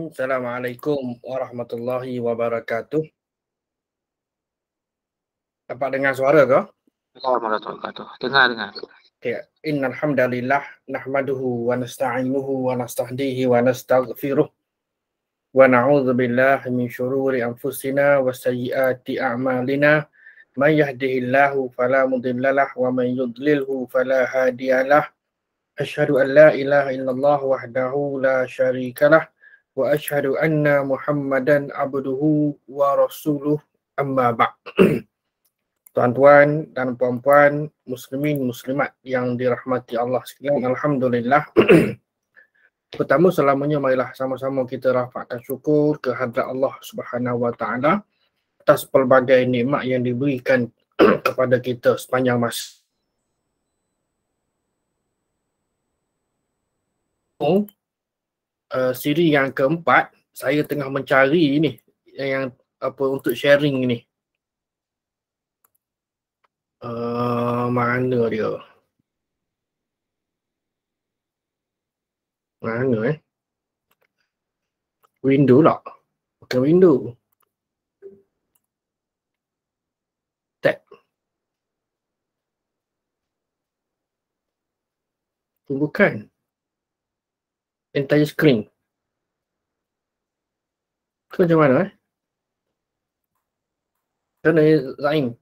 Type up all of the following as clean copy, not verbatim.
Assalamualaikum warahmatullahi wabarakatuh. Dapat dengar suara ke? Assalamualaikum warahmatullahi wabarakatuh. Dengar. Okay. Innal hamdalillah nahmaduhu wa nasta'inuhu wa nastahdihi wa nastaghfiruh wa na'udzu billahi min syururi anfusina wa sayyiati a'malina. Man yahdihillahu fala mudhillalah wa man yudlilhu fala hadiyalah. Asyhadu an la ilaha illallah wahdahu la syarikalah wa asyhadu anna Muhammadan abduhu wa rasuluh, amma ba'd. Tuan-tuan dan puan-puan, muslimin muslimat yang dirahmati Allah sekalian, alhamdulillah. Pertama selamanya marilah sama-sama kita rafakkan syukur ke hadrat Allah Subhanahu wa taala atas pelbagai nikmat yang diberikan kepada kita sepanjang masa. Siri yang keempat, saya tengah mencari ni yang apa untuk sharing ni. Mana dia? Mana Window lah. Bukan window. Tab. Bukan. Entire screen. Itu macam mana Macam mana Zaim?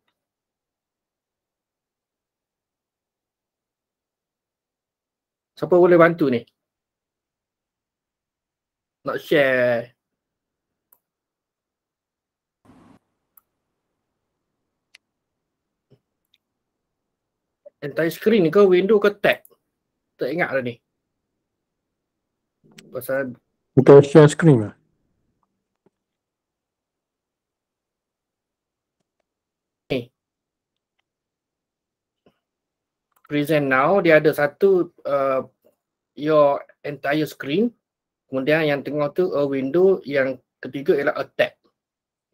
Siapa boleh bantu ni? Nak share. Entire screen ke window ke tab? Tak ingat dah ni. Pasal kita share screen lah. present now, dia ada satu your entire screen. Kemudian yang tengah tu a window, yang ketiga ialah a tab.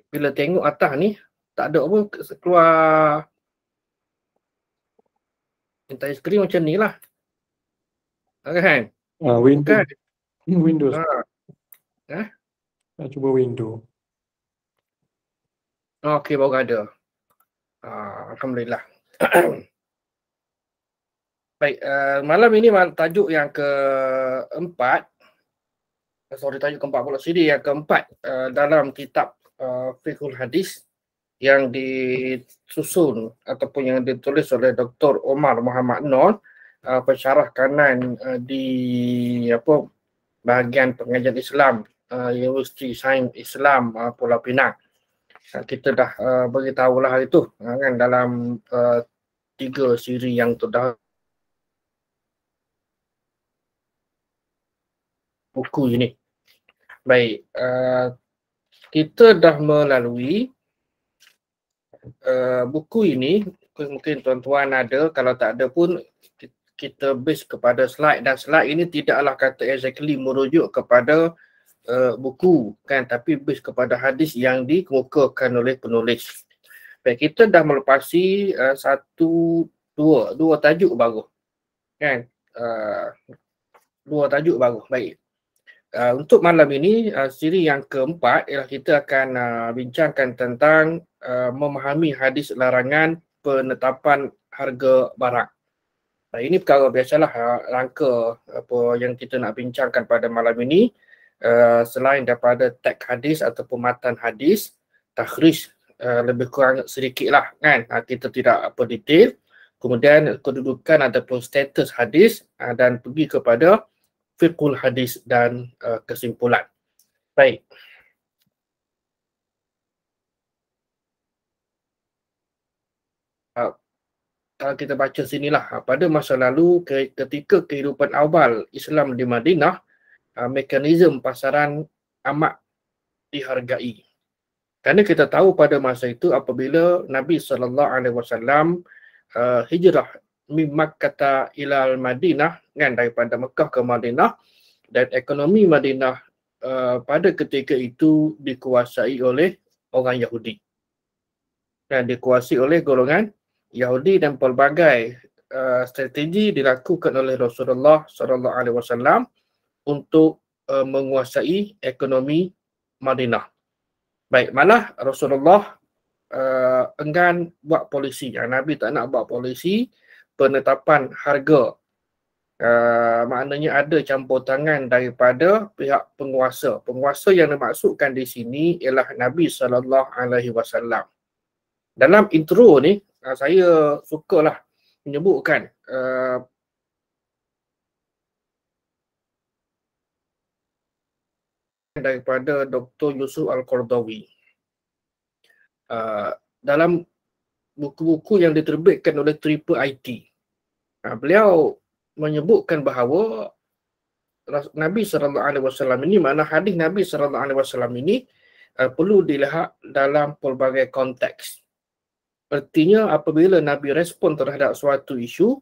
Bila tengok atas ni, tak ada apa keluar entire screen macam ni lah. Kan? Window. Bukan? Windows. Ha? Cuba window. Okey, baru ada. Alhamdulillah. Baik, malam ini tajuk yang keempat. Tajuk keempat pula, siri yang keempat dalam kitab Fiqhul Hadis yang disusun ataupun yang ditulis oleh Dr. Omar Muhammad Noor, pensyarah kanan di bahagian pengajian Islam Universiti Sains Islam Pulau Pinang. Kita dah beritahulah hari itu kan, dalam 3 siri yang terdahulu buku ini. Baik, kita dah melalui buku ini. Mungkin tuan-tuan ada, kalau tak ada pun kita base kepada slide, dan slide ini tidaklah kata exactly merujuk kepada buku kan, tapi base kepada hadis yang dikemukakan oleh penulis. Baik, kita dah melepasi dua tajuk baru kan, dua tajuk baru. Baik, untuk malam ini siri yang keempat ialah kita akan bincangkan tentang memahami hadis larangan penetapan harga barang. Ini perkara biasalah, rangka apa yang kita nak bincangkan pada malam ini. Selain daripada teks hadis ataupun matan hadis, takhrij lebih kurang sedikit lah kan, kita tidak apa detail. Kemudian kedudukan ataupun status hadis, dan pergi kepada fiqhul hadis dan kesimpulan. Baik. Kalau kita baca sinilah, pada masa lalu ketika kehidupan awal Islam di Madinah, mekanisme pasaran amat dihargai. Kerana kita tahu pada masa itu apabila Nabi SAW hijrah min Makkah ilal Madinah kan, daripada Mekah ke Madinah, dan ekonomi Madinah pada ketika itu dikuasai oleh orang Yahudi. Dan dikuasai oleh golongan Yahudi, dan pelbagai strategi dilakukan oleh Rasulullah SAW untuk menguasai ekonomi Madinah. Baik, malah Rasulullah enggan buat polisi. Nabi tak nak buat polisi penetapan harga. Maknanya ada campur tangan daripada pihak penguasa. Penguasa yang dimaksudkan di sini ialah Nabi SAW. Dalam intro ni, saya sukalah menyebutkan daripada Dr. Yusuf Al-Qaradawi. Dalam buku-buku yang diterbitkan oleh Triple IT, beliau menyebutkan bahawa Nabi SAW ini, mana hadis Nabi SAW ini perlu dilihat dalam pelbagai konteks. Artinya apabila Nabi respon terhadap suatu isu,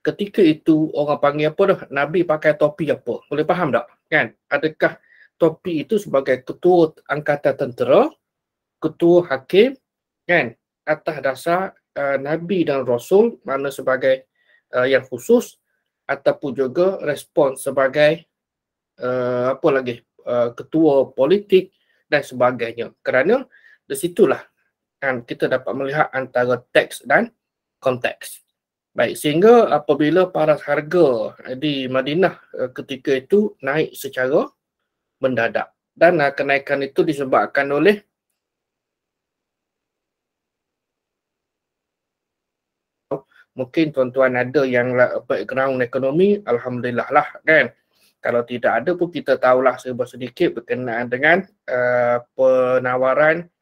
ketika itu orang panggil apa dah? Nabi pakai topi apa? Boleh faham tak? Kan? Adakah topi itu sebagai ketua angkatan tentera, ketua hakim, kan? Atas dasar Nabi dan Rasul, mana sebagai yang khusus, ataupun juga respon sebagai apa lagi? Ketua politik dan sebagainya. Kerana di situlah kan kita dapat melihat antara teks dan konteks. Baik, sehingga apabila paras harga di Madinah ketika itu naik secara mendadak, dan kenaikan itu disebabkan oleh mungkin tuan-tuan ada yang background ekonomi, alhamdulillah lah kan. Kalau tidak ada pun kita tahulah serba sedikit berkenaan dengan penawaran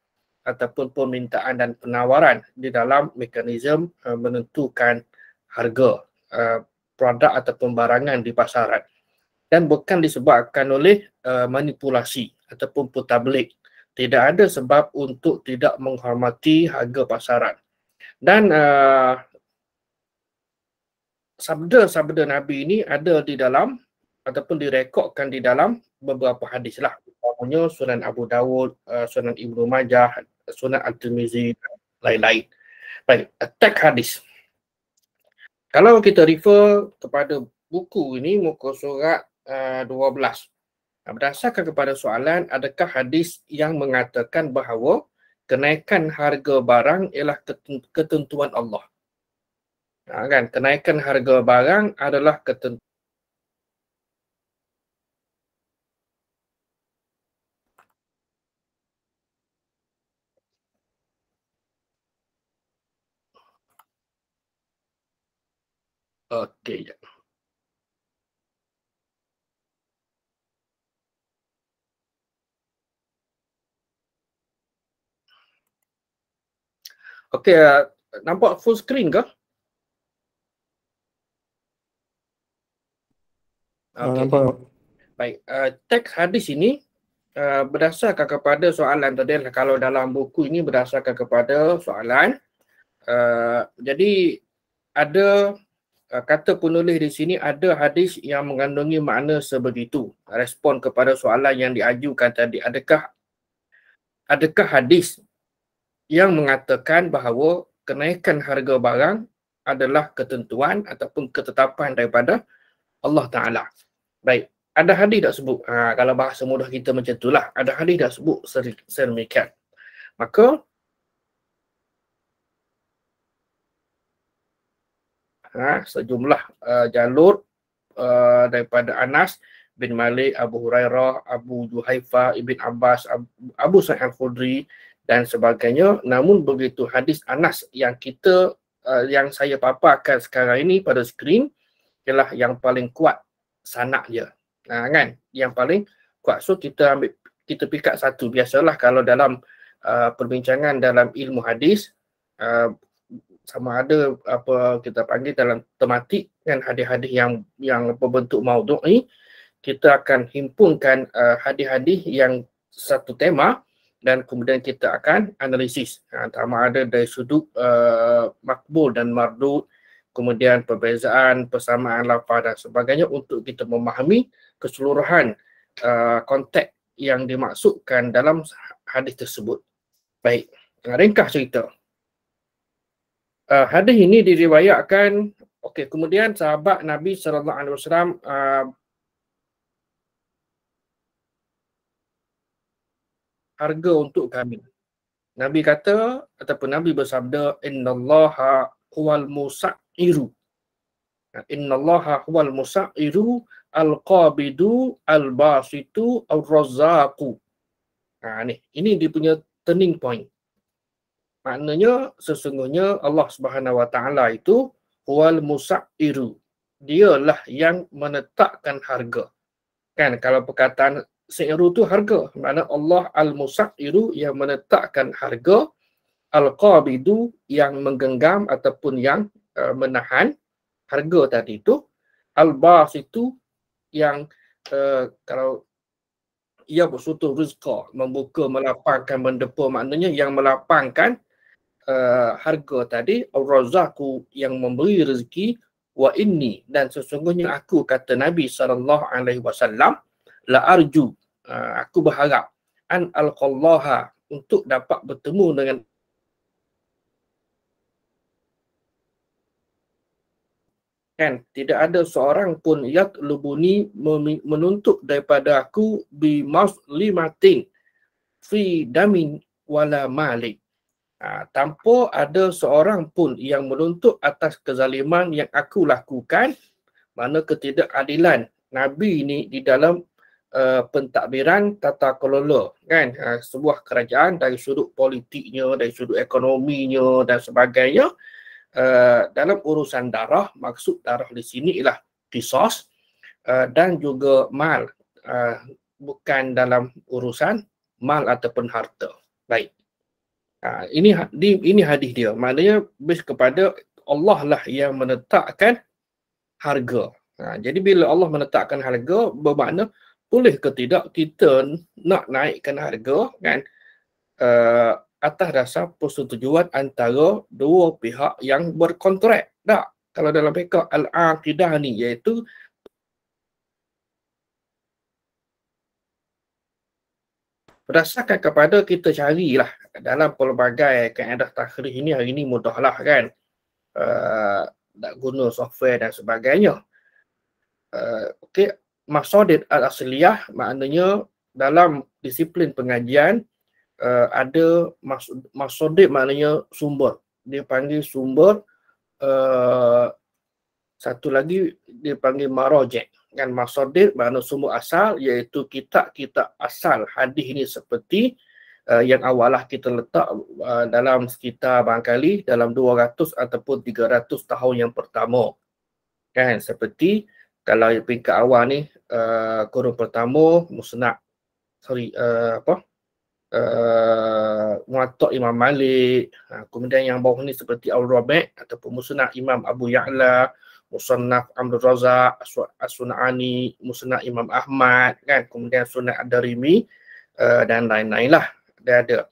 ataupun permintaan dan penawaran di dalam mekanisme menentukan harga produk ataupun barangan di pasaran. Dan bukan disebabkan oleh manipulasi ataupun putarbelik. Tidak ada sebab untuk tidak menghormati harga pasaran. Dan sabda-sabda Nabi ini ada di dalam ataupun direkodkan di dalam beberapa hadis lah. Utamanya Sunan Abu Dawud, Sunan Ibnu Majah, Sunan At-Tirmizi dan lain-lain. Baik, teks hadis. Kalau kita refer kepada buku ini, muka surat 12. Berdasarkan kepada soalan, adakah hadis yang mengatakan bahawa kenaikan harga barang ialah ketentuan Allah? Kan? Kenaikan harga barang adalah ketentuan. Okey. Okey, nampak full screen ke? Okay. Baik, teks hadis ini berdasarkan kepada soalan tadi. Kalau dalam buku ini berdasarkan kepada soalan, jadi ada kata penulis di sini, ada hadis yang mengandungi makna sebegitu. Respon kepada soalan yang diajukan tadi, adakah hadis yang mengatakan bahawa kenaikan harga barang adalah ketentuan ataupun ketetapan daripada Allah Ta'ala. Baik, ada hadis tak sebut? Kalau bahasa mudah kita macam itulah. Ada hadis tak sebut sedemikian. Maka sejumlah jalur daripada Anas bin Malik, Abu Hurairah, Abu Juhaifah, Ibn Abbas, Abu Sa'id Al-Khudri dan sebagainya. Namun begitu hadis Anas yang kita yang saya paparkan sekarang ini pada skrin ialah yang paling kuat sanad dia. Kan? Yang paling kuat. So kita pick up satu. Biasalah kalau dalam perbincangan dalam ilmu hadis, sama ada apa kita panggil dalam tematik kan, hadis-hadis yang berbentuk maudhu'i, kita akan himpunkan hadis-hadis yang satu tema dan kemudian kita akan analisis. Sama ada dari sudut makbul dan mardud, kemudian perbezaan, persamaan lafaz dan sebagainya untuk kita memahami keseluruhan konteks yang dimaksudkan dalam hadis tersebut. Baik, ringkas cerita. Hadis ini diriwayatkan, kemudian sahabat Nabi SAW harga untuk kami. Nabi kata ataupun Nabi bersabda, innallaha huwal musairu. Innallaha huwal musairu al-qabidu al-basitu al-razzaqu. Ini dia punya turning point. Maknanya sesungguhnya Allah Subhanahu Wa Taala itu huwal musairu. Dialah yang menetapkan harga. Kan kalau perkataan si'ru tu harga, makna Allah al-musairu yang menetapkan harga, al-qabidu yang menggenggam ataupun yang menahan harga tadi itu, al-bas itu yang kalau ia bersutur rizqa, membuka, melapangkan, mendepur, maknanya yang melapangkan harga tadi, al-razaqu yang memberi rezeki, wa inni, dan sesungguhnya aku, kata Nabi SAW, la arju, aku berharap an alqallaha, untuk dapat bertemu dengan kan tidak ada seorang pun yatlubuni, menuntut daripada aku bi maslimatin fi damin wala malik, tanpa ada seorang pun yang menuntut atas kezaliman yang aku lakukan, mana ketidakadilan Nabi ini di dalam pentadbiran tata kelola kan sebuah kerajaan dari sudut politiknya, dari sudut ekonominya dan sebagainya. Dalam urusan darah, maksud darah di sini ialah qisas, dan juga mal, bukan dalam urusan mal ataupun harta. Baik. Ini hadis dia. Maknanya base kepada Allah lah yang menetapkan harga. Jadi bila Allah menetapkan harga, bermakna boleh ke tidak kita nak naikkan harga kan atas dasar persetujuan antara dua pihak yang berkontrak. Tak. Kalau dalam fiqh al-aqidah ni, iaitu berdasarkan kepada kita carilah dalam pelbagai kaedah takhrij ini, hari ini mudahlah kan. Tak guna software dan sebagainya. Okey, maksudid al-asliyah maknanya dalam disiplin pengajian ada maksudid maknanya sumber. Dia panggil sumber, satu lagi dia panggil marojek. Kan maksudid makna sumber asal, iaitu kitab-kitab asal hadis ini seperti yang awalah kita letak dalam sekitar barangkali dalam 200 ataupun 300 tahun yang pertama. Kan seperti kalau peringkat awal ni kurun pertama musnad Muwatta Imam Malik, kemudian yang bawah ni seperti Al-Rabi' ataupun Musnad Imam Abu Ya'la, Musannaf Abdul Razak, As-Sun'ani, Musnad Imam Ahmad kan, kemudian Sunan Ad-Darimi dan lain-lain lah. Dia ada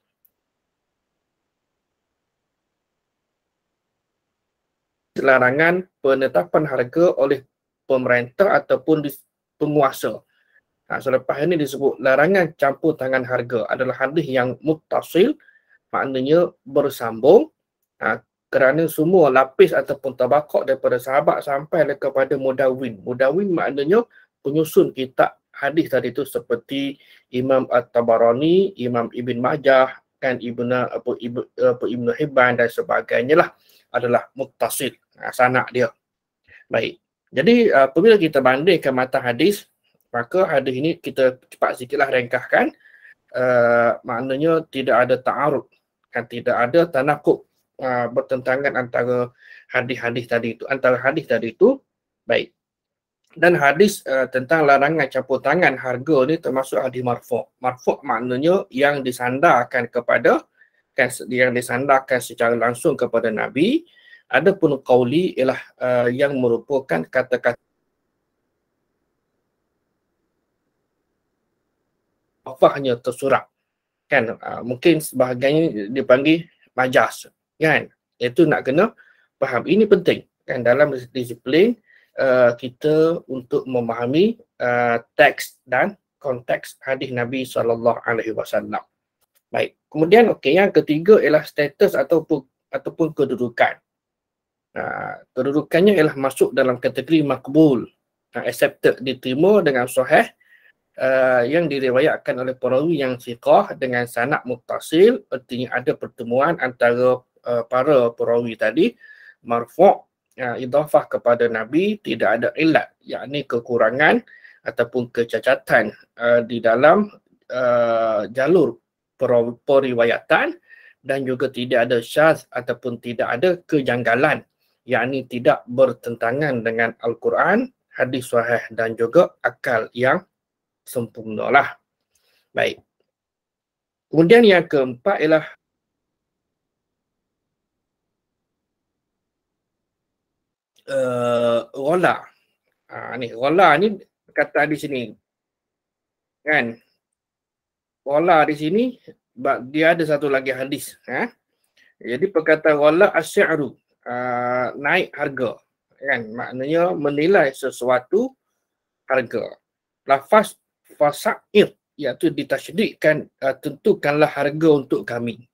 larangan penetapan harga oleh pemerintah ataupun penguasa. Selepas ini disebut larangan campur tangan harga adalah hadis yang muttasil, maknanya bersambung, kerana semua lapis ataupun tabaqat daripada sahabat sampai kepada mudawwin. Mudawwin maknanya penyusun kitab hadis tadi itu seperti Imam At-Tabarani, Imam Ibn Majah, kan Ibnu Hibban dan sebagainya lah, adalah muttasil sanad dia. Baik. Jadi apabila kita bandingkan matan hadis, maka hadis ini kita cepat sikitlah ringkaskan, maknanya tidak ada ta'arud, kan, tidak ada tanakub, bertentangan antara hadis-hadis tadi itu, baik. Dan hadis tentang larangan campur tangan harga ni termasuk hadis marfu'. Marfu' maknanya yang disandarkan kepada, kan, yang disandarkan secara langsung kepada Nabi. Adapun qauli ialah yang merupakan kata-kata wafahnya tersurat, kan, mungkin sebagainya dipanggil majas, kan. Itu nak kena faham. Ini penting kan dalam disiplin kita untuk memahami teks dan konteks hadis Nabi SAW. Baik. Kemudian yang ketiga ialah status ataupun kedudukan. Kedudukannya ialah masuk dalam kategori makbul, accepted, diterima dengan sahih, yang diriwayatkan oleh perawi yang thiqah dengan sanad muttasil, artinya ada pertemuan antara para perawi tadi, marfu', idhafah kepada Nabi, tidak ada ilat, yakni kekurangan ataupun kecacatan di dalam jalur periwayatan, dan juga tidak ada syaz ataupun tidak ada kejanggalan, yakni tidak bertentangan dengan Al-Quran, hadis sahih dan juga akal yang sempurna lah. Baik. Kemudian yang keempat ialah ghala. Ghala ni kata di sini. Kan? Ghala di sini dia ada satu lagi hadis. Jadi perkataan ghala asy'aru, naik harga. Kan? Maknanya menilai sesuatu harga. Lafaz fasa'ir, iaitu ditasydiqkan, tentukanlah harga untuk kami.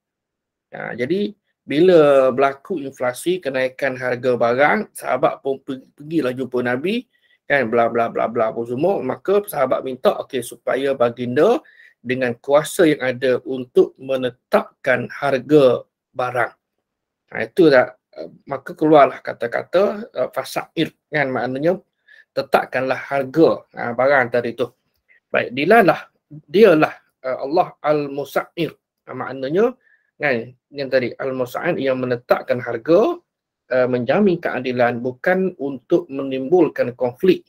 Jadi bila berlaku inflasi, kenaikan harga barang, sahabat pun pergilah jumpa Nabi, kan, bla bla bla bla pun semua, maka sahabat minta supaya baginda dengan kuasa yang ada untuk menetapkan harga barang. Itu dah, maka keluarlah kata-kata fasa'ir, kan, maknanya tetapkanlah harga barang tadi tu. Baik, dialah Allah Al-Musa'ir. Maknanya, kan, yang tadi Al-Musa'ir yang menetapkan harga, menjamin keadilan, bukan untuk menimbulkan konflik.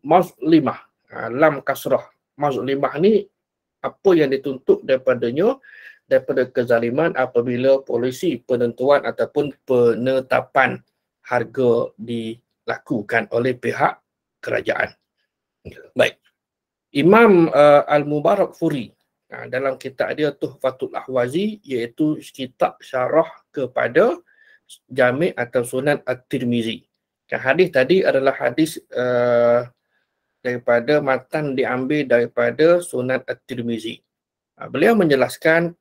Mazlimah, lam kasrah. Mazlimah ni apa yang dituntut daripadanya, daripada kezaliman apabila polisi penentuan ataupun penetapan harga dilakukan oleh pihak kerajaan. Baik. Imam Al-Mubarakfuri dalam kitab dia Tuhfatul Ahwazi, iaitu kitab syarah kepada Jami' atau Sunan At-Tirmizi. Hadis tadi adalah hadis daripada matan diambil daripada Sunan At-Tirmizi. Beliau menjelaskan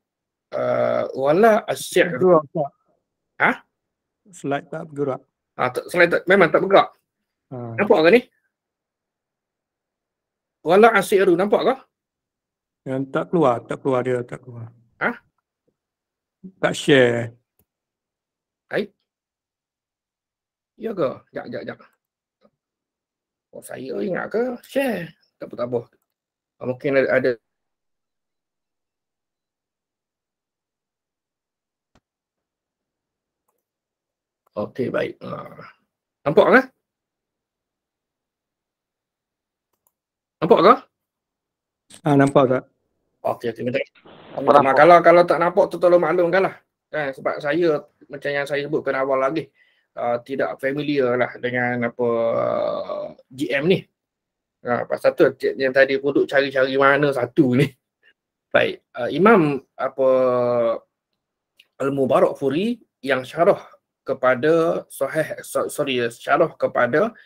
wala as-si'ru. Bergerak tak? Slide tak bergerak. Slide memang tak bergerak. Nampak ke ni? Wala as-si'ru, nampak ke? Yang tak keluar dia, tak keluar. Tak share. Baik. Ya ke? Sekejap. Saya ingat ke? Share. Tak apa. Mungkin ada. Okey, baik. Nampak ke? Nampak ke? Nampak tak? Okey. Kalau tak nampak tu tolong maklumkan lah. Sebab saya, macam yang saya sebutkan awal lagi, tidak familiar lah dengan apa GM ni. Pasal tu yang tadi pun duk cari-cari mana satu ni. Baik. Imam Al-Mubarakfuri yang syarah kepada syarah kepada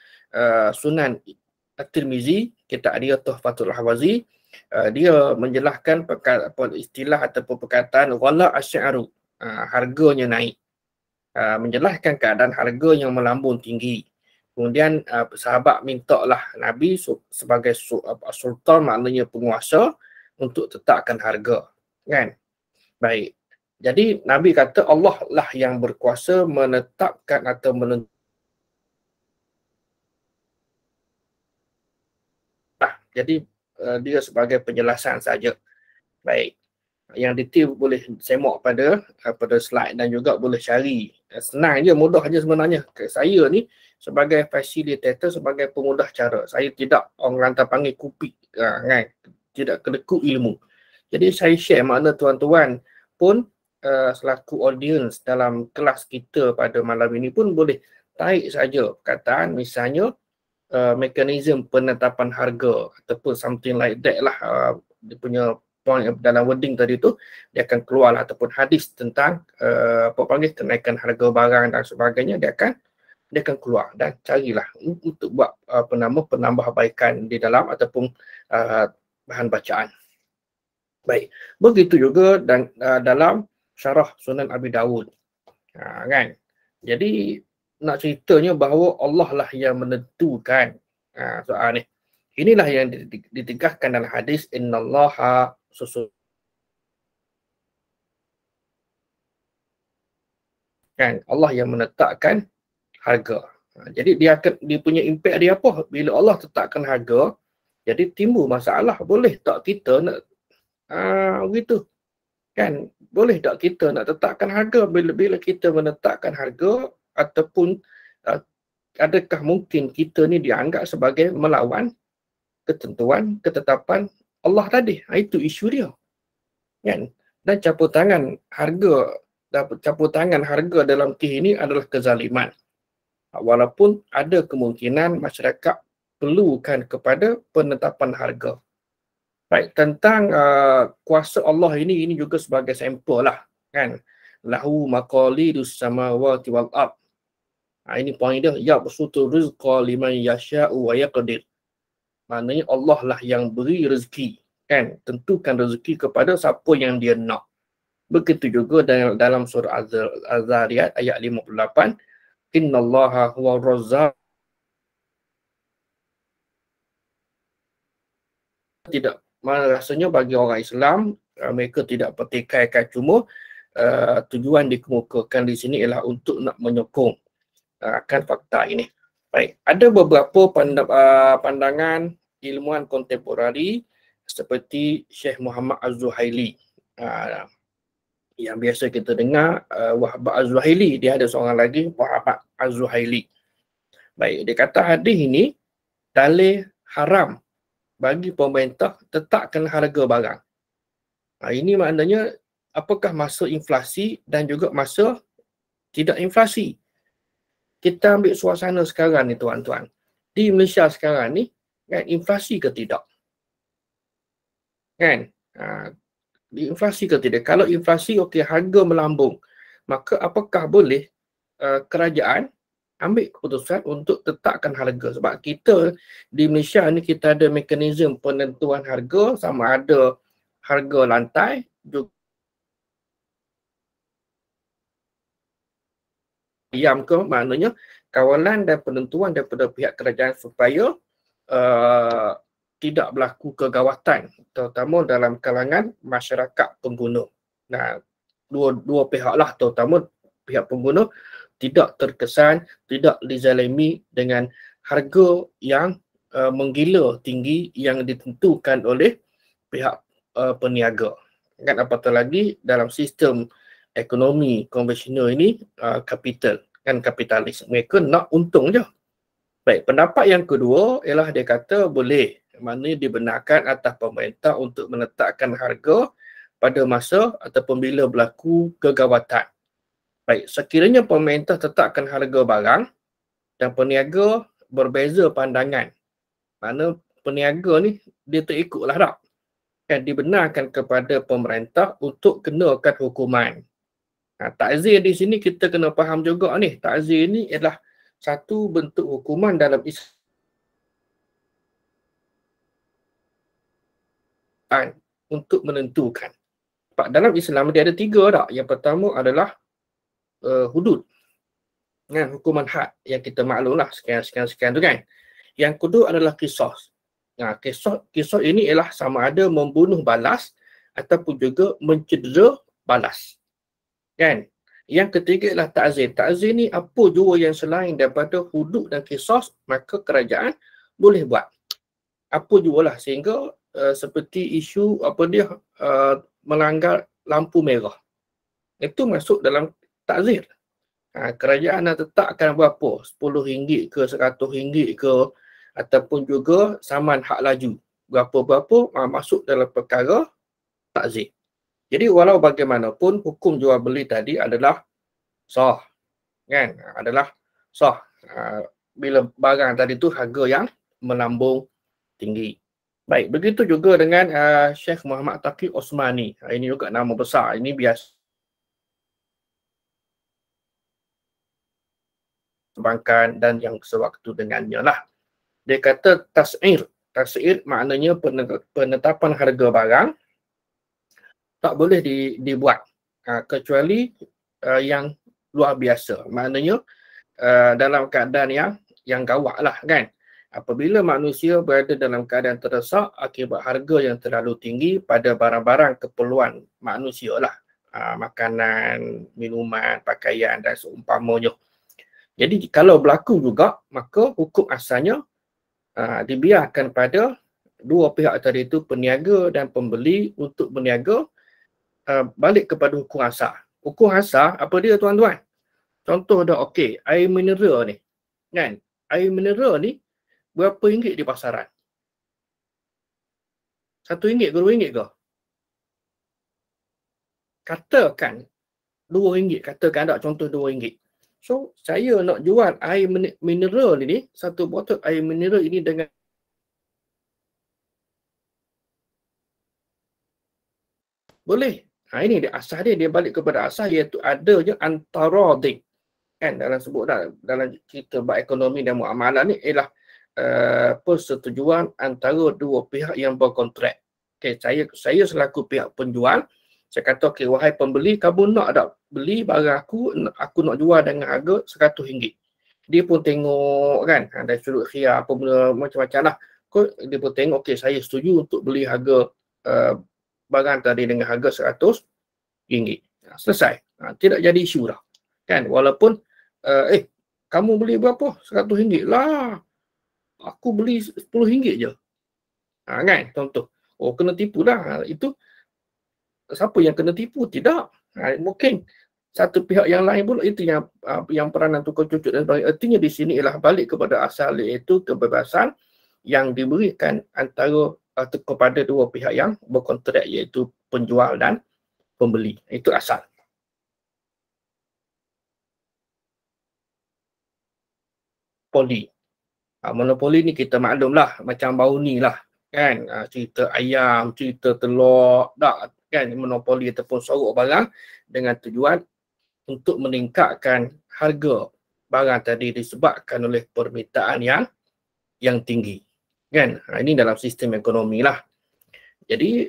Sunan At-Tirmizi, kitab dia Tuhfatul Ahwazi, dia menjelaskan istilah ataupun perkataan ghala asy'aru, harganya naik, menjelaskan keadaan harga yang melambung tinggi. Kemudian sahabat mintalah Nabi sebagai sultan, maknanya penguasa, untuk tetapkan harga, kan? Baik. Jadi Nabi kata Allah lah yang berkuasa menetapkan atau menentukan. Jadi dia sebagai penjelasan saja. Baik. Yang detail boleh semak pada slide dan juga boleh cari. Senang je, mudah je sebenarnya. Saya ni sebagai facilitator, sebagai pemudah cara. Saya tidak orang lantar panggil kupik, kan? Tidak kedekut ilmu. Jadi saya share, makna tuan-tuan pun selaku audience dalam kelas kita pada malam ini pun boleh tarik saja perkataan, misalnya mekanisme penetapan harga ataupun something like that lah, dia punya point dalam wording tadi tu, dia akan keluar lah, ataupun hadis tentang kenaikan harga barang dan sebagainya, dia akan keluar, dan carilah untuk buat penambahbaikan di dalam ataupun bahan bacaan. Baik, begitu juga dan dalam syarah Sunan Abi Dawud, kan. Jadi nak ceritanya bahawa Allah lah yang menentukan soal ni. Inilah yang ditegaskan dalam hadis innallaha kan, Allah yang menetapkan harga. Jadi dia punya impact dia apa? Bila Allah tetapkan harga, jadi timbul masalah. Boleh tak kita nak begitu? Kan, boleh tak kita nak tetapkan harga bila kita menetapkan harga, ataupun adakah mungkin kita ni dianggap sebagai melawan ketentuan, ketetapan Allah tadi? Itu isu dia. Kan? Dan campur tangan harga dalam kes ini adalah kezaliman. Walaupun ada kemungkinan masyarakat perlukan kepada penetapan harga. Baik, tentang kuasa Allah ini juga sebagai sampel lah, kan. Lahu maqalidus samawati wal ard. Ini poin dia, yabsutu rizqa liman yasha'u wa yaqdir. Maknanya Allah lah yang beri rezeki, kan, tentukan rezeki kepada siapa yang dia nak. Begitu juga dalam surah Az-Zariyat ayat 58, innallaha huwa razzaq. Tidak, rasanya bagi orang Islam, mereka tidak pertikaikan, cuma tujuan dikemukakan di sini ialah untuk nak menyokong akan fakta ini. Baik, ada beberapa pandangan ilmuwan kontemporari seperti Syekh Muhammad Az-Zuhaili, yang biasa kita dengar Wahab Az-Zuhaili. Dia ada seorang lagi, Wahab Az-Zuhaili. Baik, dia kata hadis ini dalil haram bagi pemerintah tetapkan harga barang. Ini maknanya apakah masa inflasi dan juga masa tidak inflasi. Kita ambil suasana sekarang ni tuan-tuan. Di Malaysia sekarang ni, kan, inflasi ke tidak? Kan? Inflasi ke tidak? Kalau inflasi, okey, harga melambung, maka apakah boleh kerajaan ambil keputusan untuk tetapkan harga? Sebab kita di Malaysia ni kita ada mekanisme penentuan harga, sama ada harga lantai juga diam ke, maknanya kawalan dan penentuan daripada pihak kerajaan supaya tidak berlaku kegawatan, terutama dalam kalangan masyarakat pengguna. Nah, dua pihak lah, terutama pihak pengguna tidak terkesan, tidak dizalimi dengan harga yang menggila tinggi yang ditentukan oleh pihak peniaga. Kan, apatah lagi dalam sistem ekonomi konvensional ini, kapitalis. Mereka nak untung je. Baik, pendapat yang kedua ialah dia kata boleh, maknanya dibenarkan atas pemerintah untuk menetapkan harga pada masa ataupun bila berlaku kegawatan. Baik, sekiranya pemerintah tetapkan harga barang dan peniaga berbeza pandangan, mana peniaga ni dia terikutlah tak, kan, dibenarkan kepada pemerintah untuk kenakan hukuman. Ta'zir di sini kita kena faham juga ni, ta'zir ni adalah satu bentuk hukuman dalam Islam untuk menentukan. Dalam Islam dia ada 3 tak? Yang pertama adalah hudud, kan, hukuman had yang kita maklum lah, sekian tu kan. Yang kedua adalah qisas. Qisas ini ialah sama ada membunuh balas ataupun juga mencedera balas, kan. Yang ketiga ialah ta'zir. Ta'zir ni apa jua yang selain daripada hudud dan qisas, maka kerajaan boleh buat apa jualah, sehingga seperti isu melanggar lampu merah, itu masuk dalam ta'zir. Kerajaan nak tetapkan berapa, RM10 ke RM100 ke, ataupun juga saman hak laju berapa-berapa, masuk dalam perkara ta'zir. Jadi walau bagaimanapun hukum jual beli tadi adalah sah, kan, adalah sah bila barang tadi tu harga yang melambung tinggi. Baik, begitu juga dengan Syekh Muhammad Taqi Osmani. Ini juga nama besar, ini biasa perbankan dan yang sewaktu dengannya lah. Dia kata tas'ir maknanya penetapan harga barang tak boleh dibuat kecuali yang luar biasa. Maknanya dalam keadaan yang gawat lah kan. Apabila manusia berada dalam keadaan terdesak akibat harga yang terlalu tinggi pada barang-barang keperluan manusia lah. Makanan, minuman, pakaian dan seumpamanya. Jadi kalau berlaku juga, maka hukum asalnya dibiarkan pada dua pihak tadi itu, peniaga dan pembeli, untuk berniaga balik kepada hukum asal. Hukum asal apa dia tuan-tuan? Contoh dah, okey, air mineral ni. Kan? Air mineral ni berapa ringgit di pasaran? RM1 ke RM2 ke? Katakan RM2, katakan tak, contoh RM2. So, saya nak jual air mineral ini, satu botol air mineral ini dengan boleh. Ini dia asal dia balik kepada asal, iaitu adanya antaradhi. Kan dalam sebut dalam cerita bab ekonomi dan muamalah ni ialah persetujuan antara dua pihak yang berkontrak. Okey, saya selaku pihak penjual, saya kata, okey, wahai pembeli, kamu nak tak beli barang aku nak jual dengan harga RM100. Dia pun tengok kan, dari sudut khiyar apa benda macam-macam lah. Dia pun tengok, okey, saya setuju untuk beli harga barang tadi dengan harga RM100. Selesai. Tidak jadi isu dah. Kan, walaupun kamu beli berapa? RM100 lah. Aku beli RM10 je. Kan, contoh. Oh, kena tipu dah. Itu siapa yang kena tipu? Tidak. Mungkin satu pihak yang lain pula itu yang peranan tukar cucuk dan sebagainya. Artinya di sini ialah balik kepada asal, iaitu kebebasan yang diberikan antara kepada dua pihak yang berkontrak, iaitu penjual dan pembeli. Itu asal. Monopoli. Monopoli ni kita maklum lah, macam bau ni lah. Kan, cerita ayam, cerita telur, tak kan, monopoli ataupun sorok barang dengan tujuan untuk meningkatkan harga barang tadi disebabkan oleh permintaan yang tinggi. Kan, ini dalam sistem ekonomi lah. Jadi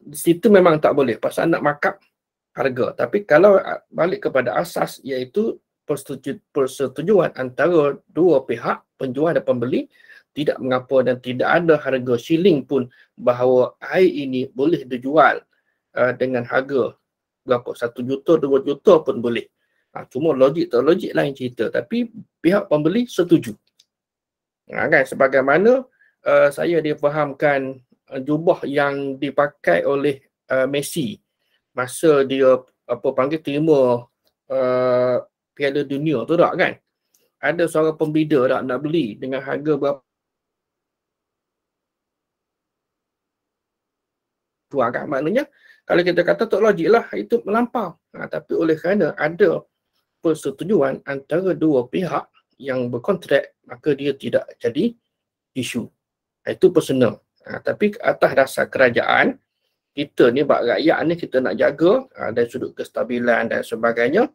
di situ memang tak boleh pasal nak markup harga. Tapi kalau balik kepada asas, iaitu persetujuan antara dua pihak, penjual dan pembeli, tidak mengapa dan tidak ada harga shilling pun bahawa air ini boleh dijual dengan harga berapa, 1 juta, 2 juta pun boleh. Cuma logik tak logik lain cerita. Tapi pihak pembeli setuju. Kan, sebagaimana saya difahamkan jubah yang dipakai oleh Messi masa dia terima Piala Dunia tu tak kan? Ada seorang pembida tak nak beli dengan harga berapa? Kan? Maknanya kalau kita kata tak logik lah, itu melampau. Tapi oleh kerana ada persetujuan antara dua pihak yang berkontrak, maka dia tidak jadi isu. Itu personal. Tapi atas dasar kerajaan, kita ni bak rakyat ni kita nak jaga dari sudut kestabilan dan sebagainya,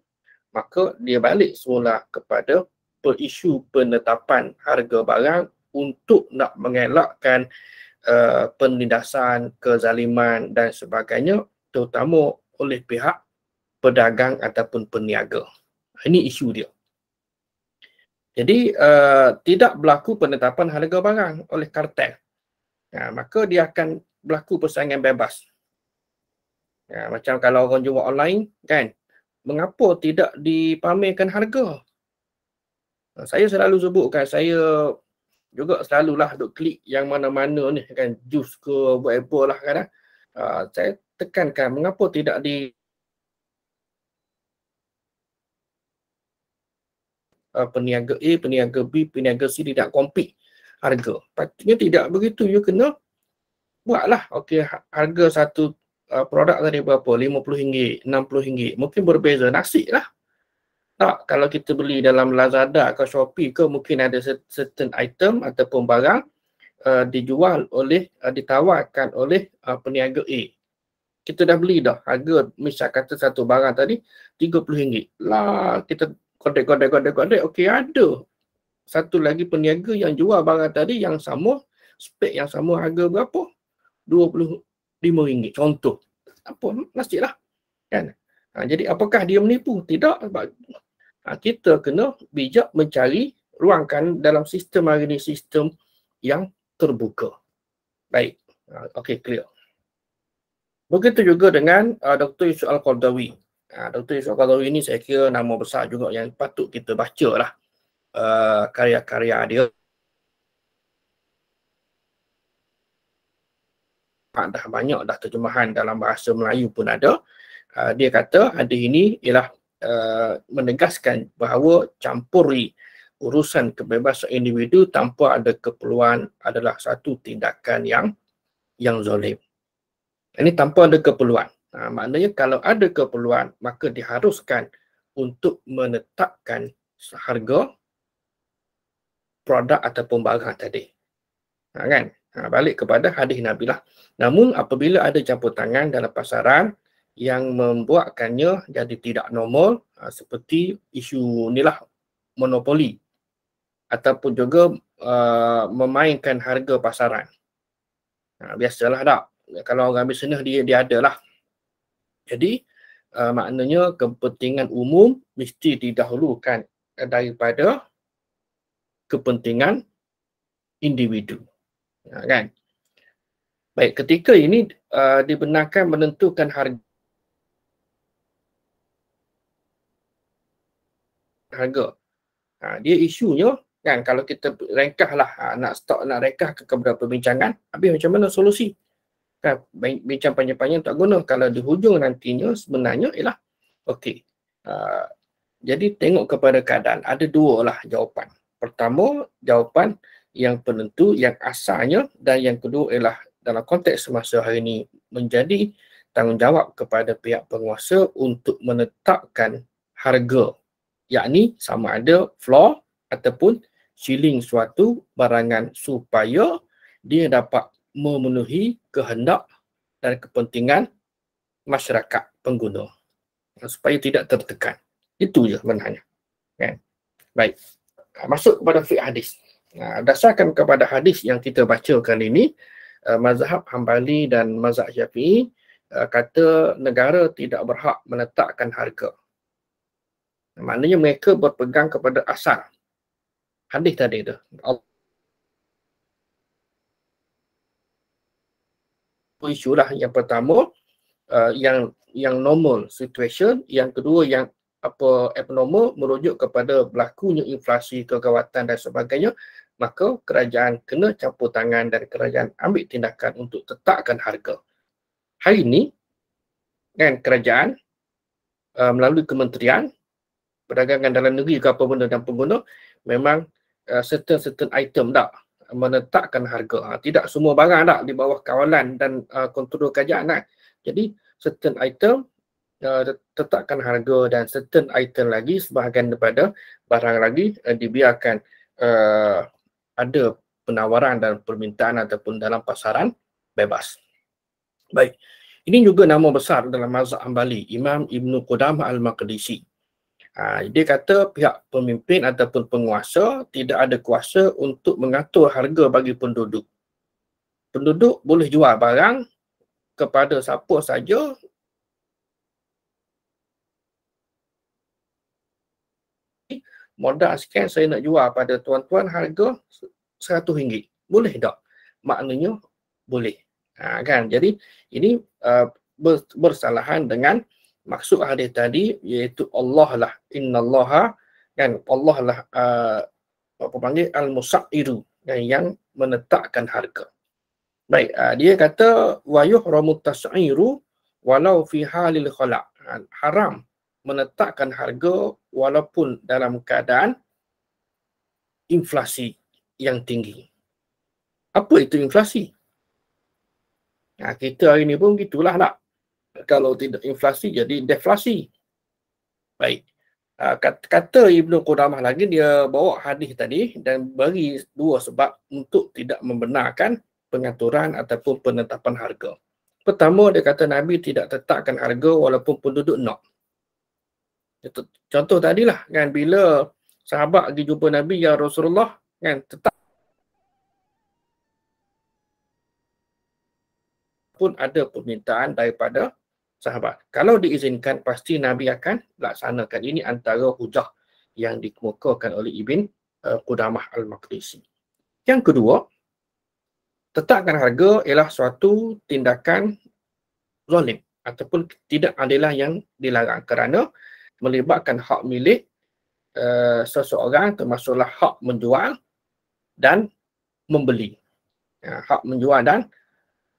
maka dia balik semula kepada isu penetapan harga barang untuk nak mengelakkan penindasan, kezaliman dan sebagainya, terutama oleh pihak pedagang ataupun peniaga. Ini isu dia. Jadi tidak berlaku penetapan harga barang oleh kartel. Maka dia akan berlaku persaingan bebas. Macam kalau orang jual online kan, mengapa tidak dipamerkan harga? Saya selalu sebutkan, saya juga selalulah duk klik yang mana-mana ni kan, jus ke whatever lah kan. Saya tekankan mengapa tidak di peniaga A, peniaga B, peniaga C tidak compete harga. Patutnya tidak begitu. You kena buatlah, okey, harga satu produk tadi berapa? RM50, RM60. Mungkin berbeza, nasib lah. Tak, kalau kita beli dalam Lazada ke Shopee ke, mungkin ada certain item ataupun barang dijual oleh, ditawarkan oleh peniaga A. Kita dah beli dah, harga misal kata satu barang tadi RM30. Lah, kita kodek, okey, ada satu lagi peniaga yang jual barang tadi yang sama, spek yang sama, harga berapa? RM25. Contoh. Apa? Nasib lah. Kan? Jadi apakah dia menipu? Tidak. kita kena bijak mencari ruangkan dalam sistem hari ini, sistem yang terbuka. Baik, okey, clear. Begitu juga dengan Dr. Yusuf Al-Qaradawi. Dr. Yusuf Al-Qaradawi ini saya kira nama besar juga yang patut kita baca lah karya-karya dia. Dah banyak dah terjemahan dalam bahasa Melayu pun ada. Dia kata hadis ini ialah menegaskan bahawa campuri urusan kebebasan individu tanpa ada keperluan adalah satu tindakan yang zalim. Ini tanpa ada keperluan. Maknanya kalau ada keperluan, maka diharuskan untuk menetapkan harga produk ataupun barang tadi. Kan? Balik kepada hadis Nabi lah. Namun apabila ada campur tangan dalam pasaran yang membuatkannya jadi tidak normal, seperti isu inilah monopoli ataupun juga memainkan harga pasaran. Biasalah tak? Kalau orang bisnes dia ada lah. Jadi maknanya kepentingan umum mesti didahulukan daripada kepentingan individu. Kan? Baik, ketika ini dibenarkan menentukan harga. Dia isunya kan, kalau kita rengkahlah nak rengkah ke beberapa perbincangan, habis macam mana solusi? Kan, bincang panjang-panjang tak guna. Kalau di hujung nantinya sebenarnya ialah okey. Jadi tengok kepada keadaan. Ada dua lah jawapan. Pertama, jawapan yang penentu, yang asalnya, dan yang kedua ialah dalam konteks semasa hari ini menjadi tanggungjawab kepada pihak penguasa untuk menetapkan harga, yakni sama ada floor ataupun ceiling suatu barangan supaya dia dapat memenuhi kehendak dan kepentingan masyarakat pengguna supaya tidak tertekan. Itu je sebenarnya. Kan? Baik. Masuk kepada fiqh hadis. Dasarkan kepada hadis yang kita baca kali ini, mazhab Hambali dan mazhab Syafi'i kata negara tidak berhak menetapkan harga. Maknanya mereka berpegang kepada asal hadis tadi tu. Isu lah yang pertama yang normal situation, yang kedua yang abnormal merujuk kepada berlakunya inflasi, kegawatan dan sebagainya, maka kerajaan kena campur tangan dan kerajaan ambil tindakan untuk tetapkan harga. Hari ini kan kerajaan melalui Kementerian Perdagangan Dalam Negeri ke apa benda dan pengguna memang certain item tak menetapkan harga. Tidak semua barang tak di bawah kawalan dan kontrol kerajaan tak. Jadi certain item tetapkan harga dan certain item lagi sebahagian daripada barang lagi dibiarkan ada penawaran dan permintaan ataupun dalam pasaran bebas. Baik. Ini juga nama besar dalam mazhab Hambali, Imam Ibn Qudamah Al-Maqdisi. Dia kata pihak pemimpin ataupun penguasa tidak ada kuasa untuk mengatur harga bagi penduduk. Penduduk boleh jual barang kepada siapa saja modal sekian saya nak jual pada tuan-tuan harga RM100. Boleh tak? Maknanya boleh. Kan? Jadi ini bersalahan dengan maksud hadis tadi, iaitu Allah lah, innallaha, kan, Allah lah apa panggil al-musairu, kan, yang menetapkan harga. Baik, dia kata wa yuhramu tas'iru walau fi halil khala'. Haram menetapkan harga walaupun dalam keadaan inflasi yang tinggi. Apa itu inflasi? Kita hari ni pun gitulah tak? Kalau tidak inflasi jadi deflasi. Baik. Kata Ibn Qudamah lagi, dia bawa hadis tadi dan bagi dua sebab untuk tidak membenarkan pengaturan ataupun penetapan harga. Pertama, dia kata Nabi tidak tetapkan harga walaupun penduduk nak. Contoh tadilah kan, bila sahabat pergi jumpa Nabi, ya Rasulullah, kan, tetap pun ada permintaan daripada sahabat. Kalau diizinkan, pasti Nabi akan laksanakan. Ini antara hujah yang dikemukakan oleh Ibn Qudamah Al-Maqdisi. Yang kedua, tetapkan harga ialah suatu tindakan zalim ataupun ketidakadilan yang dilarang kerana melibatkan hak milik seseorang, termasuklah hak menjual dan membeli. Hak menjual dan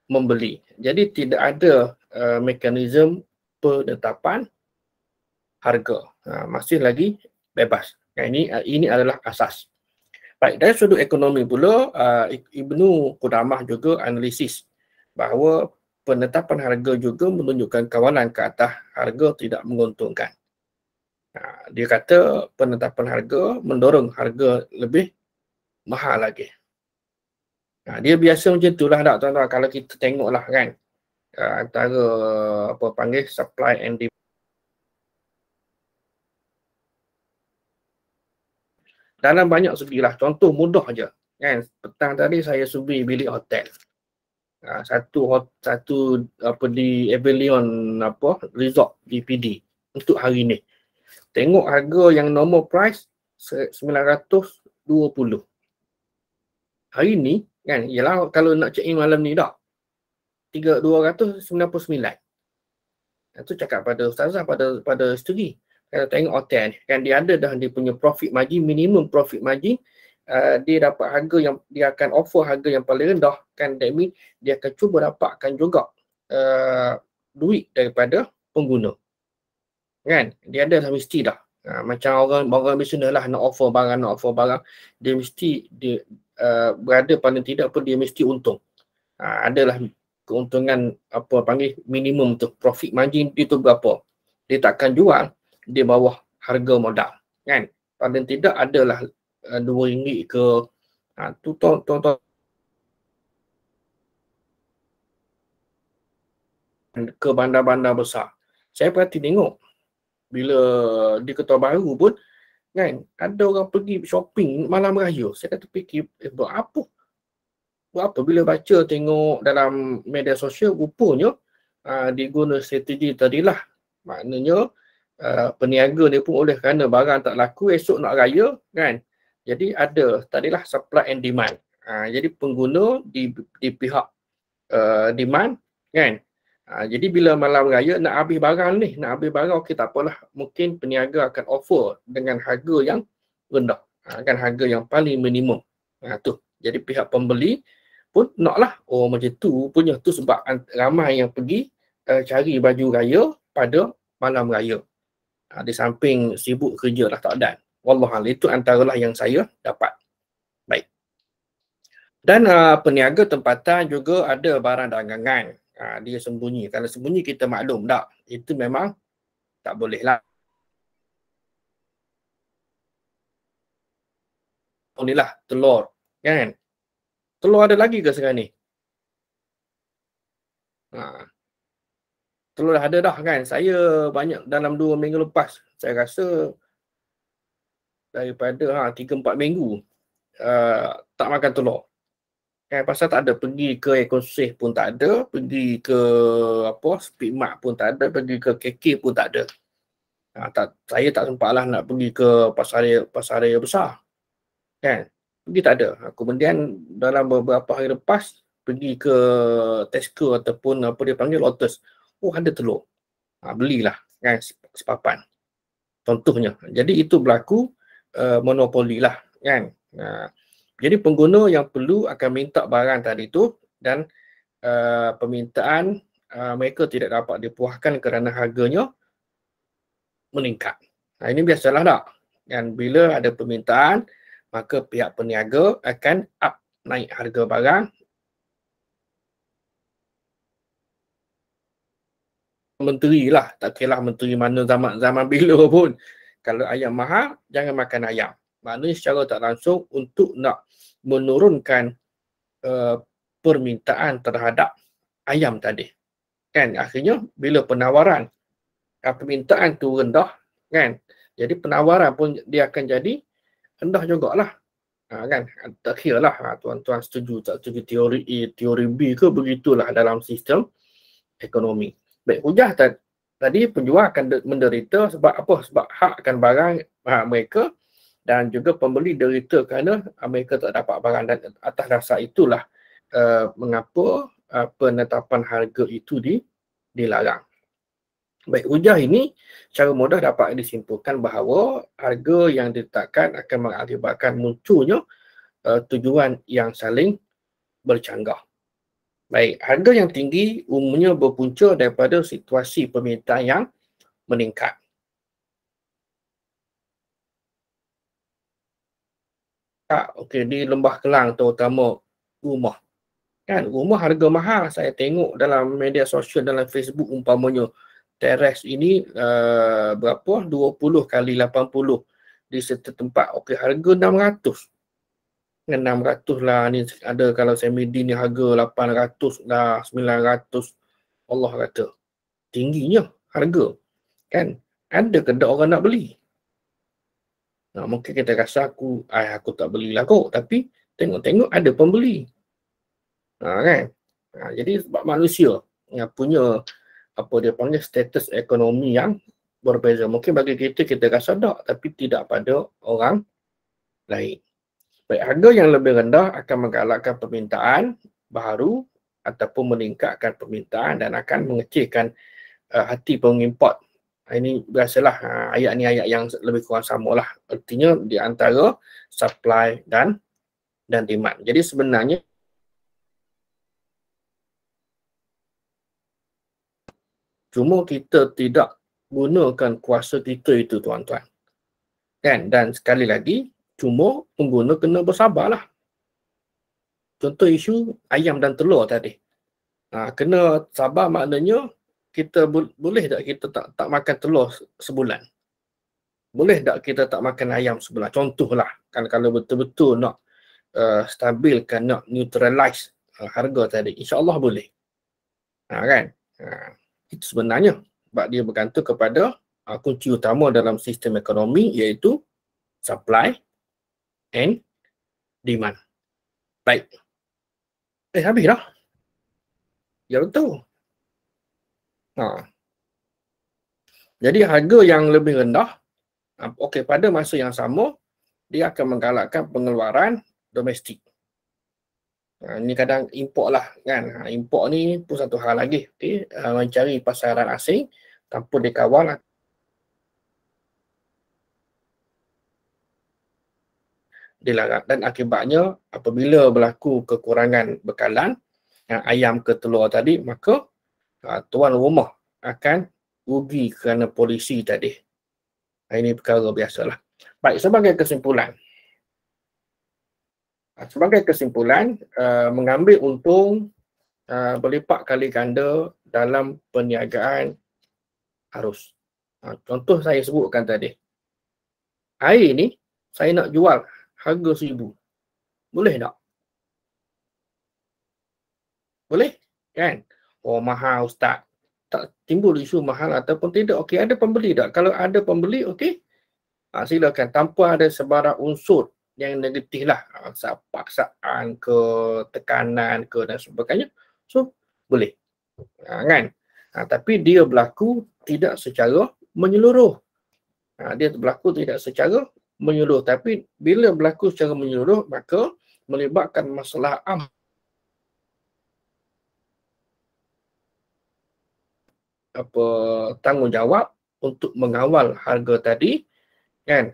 membeli. Jadi tidak ada mekanisme penetapan harga. Masih lagi bebas. Ini adalah asas. Baik, dari sudut ekonomi pula, Ibnu Qudamah juga analisis bahawa penetapan harga juga menunjukkan kawalan ke atas harga tidak menguntungkan. Dia kata penetapan harga mendorong harga lebih mahal lagi. Dia biasa macam itulah tak tuan-tuan, kalau kita tengoklah kan antara apa panggil supply and demand. Dalam banyak segilah, contoh mudah aja kan. Petang tadi saya subi bilik hotel. Satu apa di Avalon apa resort di PD untuk hari ni. Tengok harga yang normal price 920. Hari ni kan, ialah kalau nak check in malam ni dah 299. Itu cakap pada ustazah, pada studi. Kalau tengok hotel ni kan, dia ada dah dia punya profit margin, minimum profit margin. Dia dapat harga yang dia akan offer harga yang paling rendah kan, that mean dia akan cuba dapatkan juga duit daripada pengguna kan. Dia ada dah mesti dah macam orang bisnes lah, nak offer barang, dia mesti dia berada paling tidak pun dia mesti untung. Adalah keuntungan apa panggil minimum tu, profit margin itu berapa, dia takkan jual di bawah harga modal kan. Paling tidak adalah RM2 ke tu tonton ke bandar-bandar besar. Saya perhati tengok bila di Kota Baru pun kan, ada orang pergi shopping malam raya. Saya kata fikir buat apa bila baca tengok dalam media sosial, rupanya diguna strategi tadilah. Maknanya peniaga ni pun oleh kerana barang tak laku esok nak raya kan, jadi ada tadilah supply and demand. Jadi pengguna di pihak demand kan. Jadi bila malam raya nak habis barang ni, okey tak apalah, mungkin peniaga akan offer dengan harga yang rendah, kan harga yang paling minimum. Tu. Jadi pihak pembeli pun naklah, macam tu punya tu sebab ramai yang pergi cari baju raya pada malam raya. Di samping sibuk kerja lah tak ada. Wallahualam, itu antaralah yang saya dapat. Baik. Dan peniaga tempatan juga ada barang dagangan. Dia sembunyi. Kalau sembunyi kita maklum tak? Itu memang tak boleh lah. Inilah telur. Kan? Telur ada lagi ke sekarang ni? Telur dah ada dah kan. Saya banyak dalam 2 minggu lepas. Saya rasa daripada 3-4 minggu tak makan telur. Kan, pasal tak ada. Pergi ke Ekosih pun tak ada. Pergi ke Speedmart pun tak ada. Pergi ke KK pun tak ada. Saya tak sempatlah nak pergi ke pasar raya besar. Kan? Pergi tak ada. Kemudian dalam beberapa hari lepas pergi ke Tesco ataupun apa dia panggil Lotus. Ada telur. Belilah kan, sepapan. Contohnya. Jadi itu berlaku monopoli lah kan. Jadi pengguna yang perlu akan minta barang tadi tu dan permintaan mereka tidak dapat dipuaskan kerana harganya meningkat. Ini biasalah tak? Dan bila ada permintaan, maka pihak peniaga akan naik harga barang. Menteri lah, tak kira menteri mana zaman bila pun. Kalau ayam mahal, jangan makan ayam. Maknanya secara tak langsung untuk nak menurunkan permintaan terhadap ayam tadi. Kan, akhirnya bila penawaran permintaan tu rendah kan, jadi penawaran pun dia akan jadi rendah jugalah. Kan, tak kira lah tuan-tuan setuju tak setuju teori A, teori B ke, begitulah dalam sistem ekonomi. Baik, hujah tadi penjual akan menderita sebab apa? Sebab hak akan barang mereka, dan juga pembeli derita kerana mereka tak dapat barang, dan atas dasar itulah mengapa penetapan harga itu dilarang. Baik, hujah ini secara mudah dapat disimpulkan bahawa harga yang ditetapkan akan mengakibatkan munculnya tujuan yang saling bercanggah. Baik, harga yang tinggi umumnya berpunca daripada situasi permintaan yang meningkat. Okey, di Lembah Kelang terutama rumah. Kan, rumah harga mahal. Saya tengok dalam media sosial, dalam Facebook umpamanya, teres ini berapa? 20 kali 80 di satu tempat. Okey, harga 600. 600 lah ni ada, kalau semedi ni harga 800 lah, 900. Allah kata tingginya harga. Kan? Ada ke tak orang nak beli? Mungkin kita rasa aku tak belilah kot, tapi tengok-tengok ada pembeli. Kan? Jadi sebab manusia yang punya apa dia panggil status ekonomi yang berbeza. Mungkin bagi kita rasa tak, tapi tidak pada orang lain. Baik, harga yang lebih rendah akan menggalakkan permintaan baru ataupun meningkatkan permintaan dan akan mengecilkan hati pengimport. Ini biasalah, ayat ni ayat yang lebih kurang samalah. Artinya di antara supply dan demand. Jadi sebenarnya cuma kita tidak gunakan kuasa kita itu, tuan-tuan. Kan? Dan sekali lagi, cuma pengguna kena bersabarlah. Contoh isu ayam dan telur tadi. Kena sabar maknanya kita boleh tak kita tak makan telur sebulan? Boleh tak kita tak makan ayam sebulan? Contohlah, kan, kalau betul-betul nak stabilkan, nak neutralize harga tadi, insya-Allah boleh. Kan? Itu sebenarnya sebab dia bergantung kepada kunci utama dalam sistem ekonomi, iaitu supply and demand. Baik. Habis dah. Ya betul. Jadi harga yang lebih rendah, okey, pada masa yang sama, dia akan menggalakkan pengeluaran domestik. Ini kadang import lah, kan. Import ni pun satu hal lagi. Okay? Mencari pasaran asing tanpa dikawal dilarang, dan akibatnya apabila berlaku kekurangan bekalan ayam ke telur tadi, maka tuan rumah akan rugi kerana polisi tadi. Ini perkara biasalah. Baik, sebagai kesimpulan, mengambil untung berlipat kali ganda dalam perniagaan arus. Contoh saya sebutkan tadi. Air ni saya nak jual harga 1,000. Boleh tak? Boleh? Kan? Oh, mahal Ustaz. Tak timbul isu mahal ataupun tidak. Okey, ada pembeli tak? Kalau ada pembeli, okey. Silakan, tanpa ada sebarang unsur yang negatif lah. Paksaan ke, tekanan ke dan sebagainya. So, boleh. Kan? Tapi dia berlaku tidak secara menyeluruh. Dia berlaku tidak secara menyeluruh. Tapi bila berlaku secara menyeluruh, maka melibatkan masalah tanggungjawab untuk mengawal harga tadi, kan.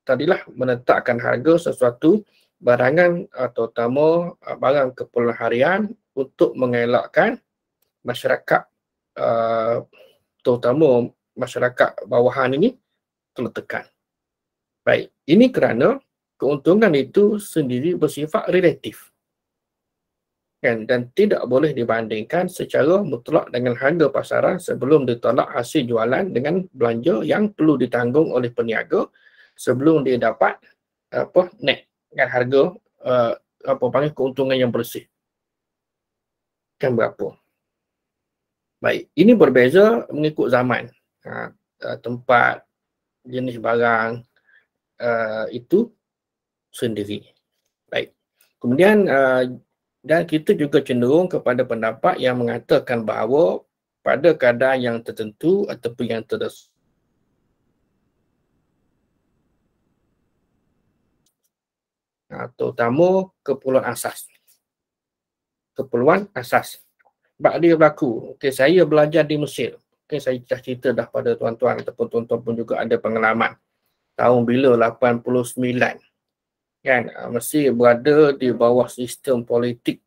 Tadilah menetapkan harga sesuatu barangan terutama barang keperluan harian untuk mengelakkan masyarakat terutama masyarakat bawahan ini tertekan. Baik, ini kerana keuntungan itu sendiri bersifat relatif, kan, dan tidak boleh dibandingkan secara mutlak dengan harga pasaran sebelum ditolak hasil jualan dengan belanja yang perlu ditanggung oleh peniaga sebelum dia dapat net, kan, harga panggil keuntungan yang bersih. Kan berapa? Baik, ini berbeza mengikut zaman, tempat, jenis barang itu sendiri. Baik. Kemudian dan kita juga cenderung kepada pendapat yang mengatakan bahawa pada keadaan yang tertentu ataupun yang Terutama keperluan asas. Keperluan asas. Sebab dia berlaku. Okay, saya belajar di Mesir. Okay, saya dah cerita dah pada tuan-tuan ataupun tuan-tuan pun juga ada pengalaman. Tahun bila 89. Kan, Mesir berada di bawah sistem politik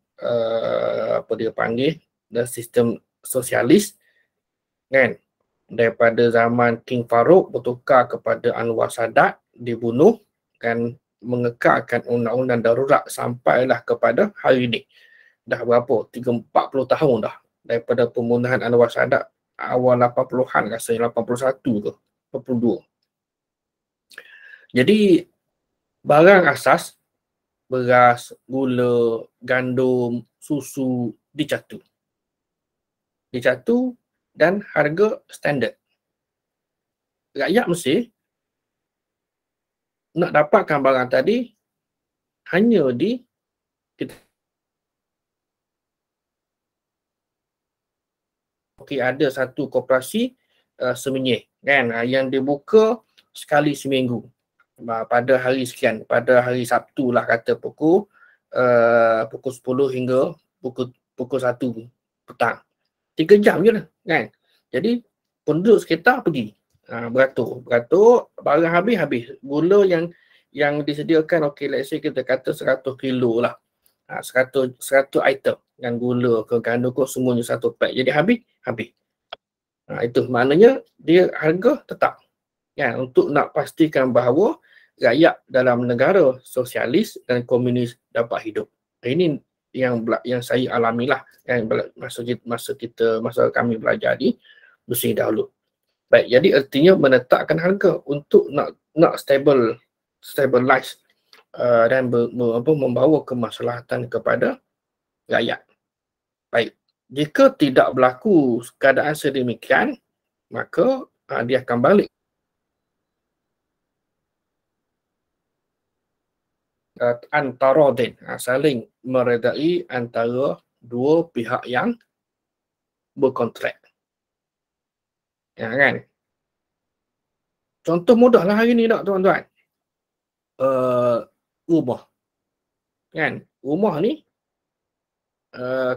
apa dia panggil, dan sistem sosialis. Kan, daripada zaman King Farouk bertukar kepada Anwar Sadat, dibunuh dan mengekalkan undang-undang darurat sampailah kepada hari ini. Dah berapa? 30-40 tahun dah daripada pembunuhan Anwar Sadat awal 80-an, rasanya 81 ke 82. Jadi barang asas, beras, gula, gandum, susu dicatu dan harga standard. Rakyat Mesir nak dapatkan barang tadi hanya di ada satu koperasi semenyih kan, yang dibuka sekali seminggu pada hari sekian, pada hari Sabtu lah kata pukul 10 hingga pukul 1 petang. 3 jam je lah kan. Jadi penduduk sekitar pergi beratur, barang habis. Gula yang disediakan, okey, let's say kita kata 100 kilo lah, 100 item, yang gula ke gandum ke semuanya satu pack, jadi habis. Itu maknanya dia harga tetap kan, untuk nak pastikan bahawa rakyat dalam negara sosialis dan komunis dapat hidup. Ini yang saya alamilah kan, masa kami belajar di Mesir dahulu. Baik, jadi artinya menetapkan harga untuk nak stabilize dan membawa kemaslahatan kepada rakyat. Baik, jika tidak berlaku keadaan sedemikian, maka dia akan balik antarodin, saling meredai antara dua pihak yang berkontrak. Ya kan? Contoh mudahlah hari ni tak tuan-tuan. Rumah. Kan? Rumah ni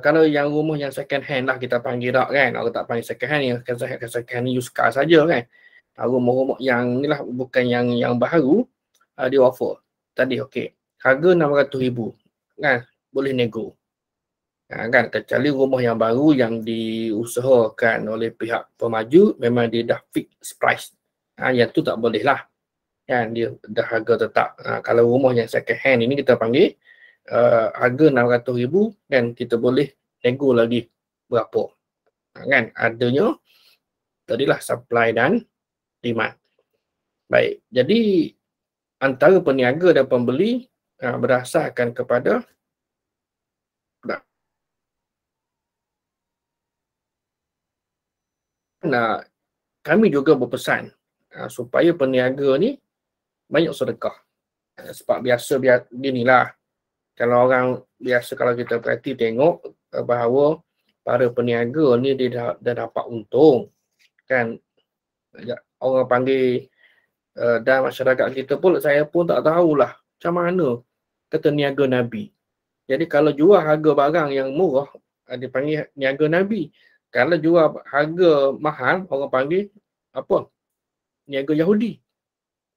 kalau yang rumah yang second hand lah kita panggil tak kan. Orang tak panggil second hand, yang second hand ni used car saja kan. Rumah-rumah yang ni lah, bukan yang baru, dia offer. Tadi okey. Harga RM600,000 kan, boleh nego. Kan, kecuali rumah yang baru yang diusahakan oleh pihak pemaju, memang dia dah fixed price. Yang tu tak boleh lah. Kan, dia dah harga tetap. Kalau rumah yang second hand ini kita panggil harga RM600,000 dan kita boleh nego lagi berapa. Kan, adanya tadilah supply dan demand. Baik, jadi antara peniaga dan pembeli berdasarkan kepada kami juga berpesan supaya peniaga ni banyak sedekah. Sebab biasa beginilah, kalau orang biasa, kalau kita perhati tengok bahawa para peniaga ni dia dah dapat untung kan. Orang panggil dan masyarakat kita pun, saya pun tak tahulah macam mana kata niaga Nabi. Jadi kalau jual harga barang yang murah, dipanggil niaga Nabi. Kalau jual harga mahal, orang panggil apa? Niaga Yahudi.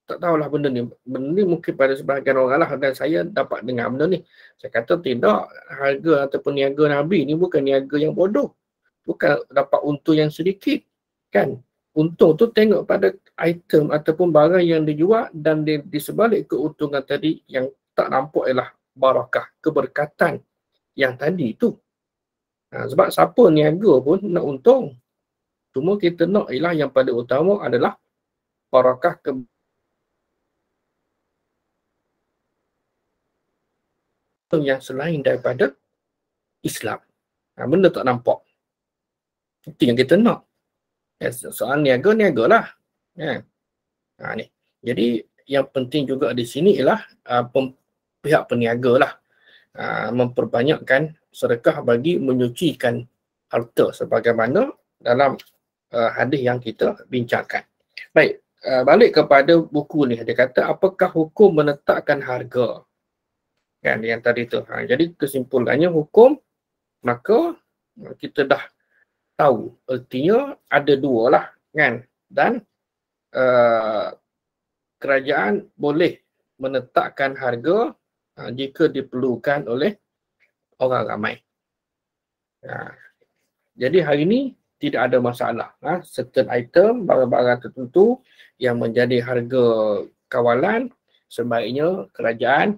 Tak tahulah benda ni. Benda ni mungkin pada sebahagian orang lah, dan saya dapat dengar benda ni. Saya kata tidak, harga ataupun niaga Nabi ni bukan niaga yang bodoh. Bukan dapat untung yang sedikit. Kan? Untung tu tengok pada item ataupun barang yang dijual, dan di sebalik keuntungan tadi yang tak nampak ialah barakah, keberkatan yang tadi tu. Sebab siapa niaga pun nak untung. Cuma kita nak ialah yang pada utama adalah barakah yang selain daripada Islam. Benda tak nampak. Itu yang kita nak. Soal niaga lah. Ni. Jadi yang penting juga di sini ialah pihak peniaga lah memperbanyakkan sedekah bagi menyucikan harta, sebagaimana dalam hadis yang kita bincangkan. Baik, balik kepada buku ni. Dia kata, apakah hukum menetapkan harga? Kan yang tadi tu. Jadi kesimpulannya hukum, maka kita dah tahu artinya ada dua lah kan, dan kerajaan boleh menetapkan harga jika diperlukan oleh orang ramai. Jadi hari ini tidak ada masalah. Certain item, barang-barang tertentu yang menjadi harga kawalan, sebaiknya kerajaan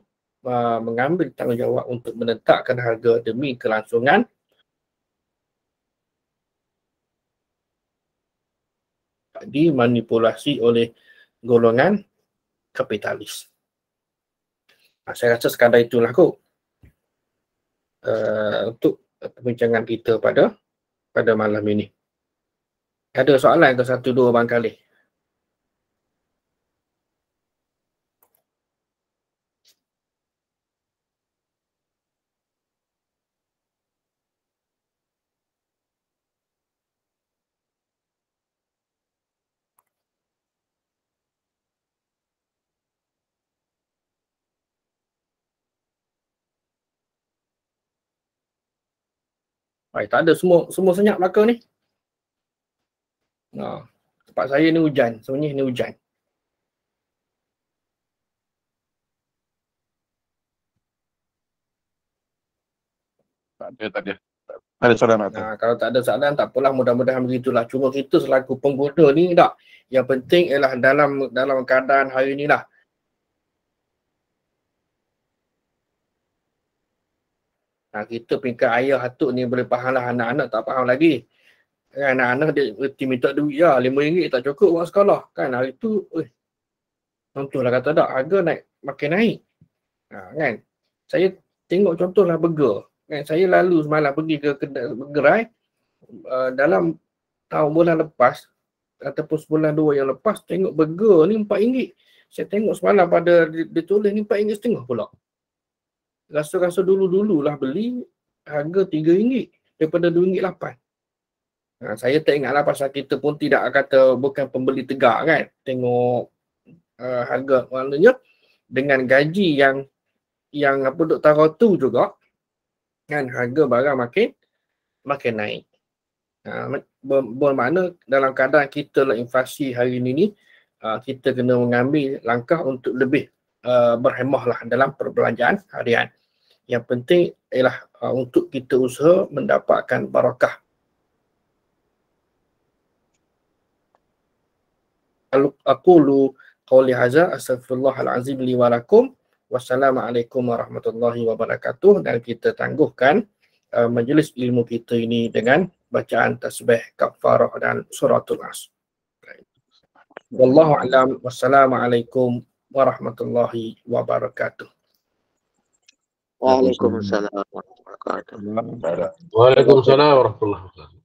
mengambil tanggungjawab untuk menetapkan harga demi kelangsungan dimanipulasi oleh golongan kapitalis. Saya rasa sekadar itulah kot untuk perbincangan kita pada malam ini. Ada soalan ke satu dua barangkali? Tak ada, semua senyap belakang ni. Tempat saya ni hujan, sebenarnya ni hujan. Tak ada. Ada soalan tak? Kalau tak ada soalan, tak apalah, mudah-mudahan begitulah. Cuma kita selaku pengguna ni tak, yang penting ialah dalam keadaan hari ni lah. Kita peringkat ayah atuk ni boleh faham lah, anak-anak tak faham lagi. Anak-anak dia reti minta duit lah, RM5 tak cukup buat sekolah. Kan hari tu, contohlah kata tak, harga makin naik. Kan? Saya tengok contohlah burger. Kan? Saya lalu semalam pergi ke gerai, dalam tahun bulan lepas, ataupun sebulan dua yang lepas, tengok burger ni RM4. Saya tengok semalam pada dia tulis ni RM4.50 pula. Rasa-rasa dulu-dululah beli harga RM3 daripada RM2.8. Saya tak ingatlah pasal kita pun tidak kata bukan pembeli tegak kan. Tengok harga, maknanya dengan gaji yang apa duk taruh tu juga kan, harga barang makin naik. Bermakna dalam keadaan kita lah inflasi hari ini kita kena mengambil langkah untuk lebih berhemah lah dalam perbelanjaan harian. Yang penting ialah untuk kita usaha mendapatkan barakah. Aqulu qawli hadza astaghfirullahalazim li wa lakum. Wassalamualaikum warahmatullahi wabarakatuh. Dan kita tangguhkan majlis ilmu kita ini dengan bacaan tasbih, kafarah dan suratul As. Wallahu a'lam. Wassalamualaikum warahmatullahi wabarakatuh. Waalaikumsalam warahmatullahi wabarakatuh. Waalaikumsalam warahmatullahi wabarakatuh.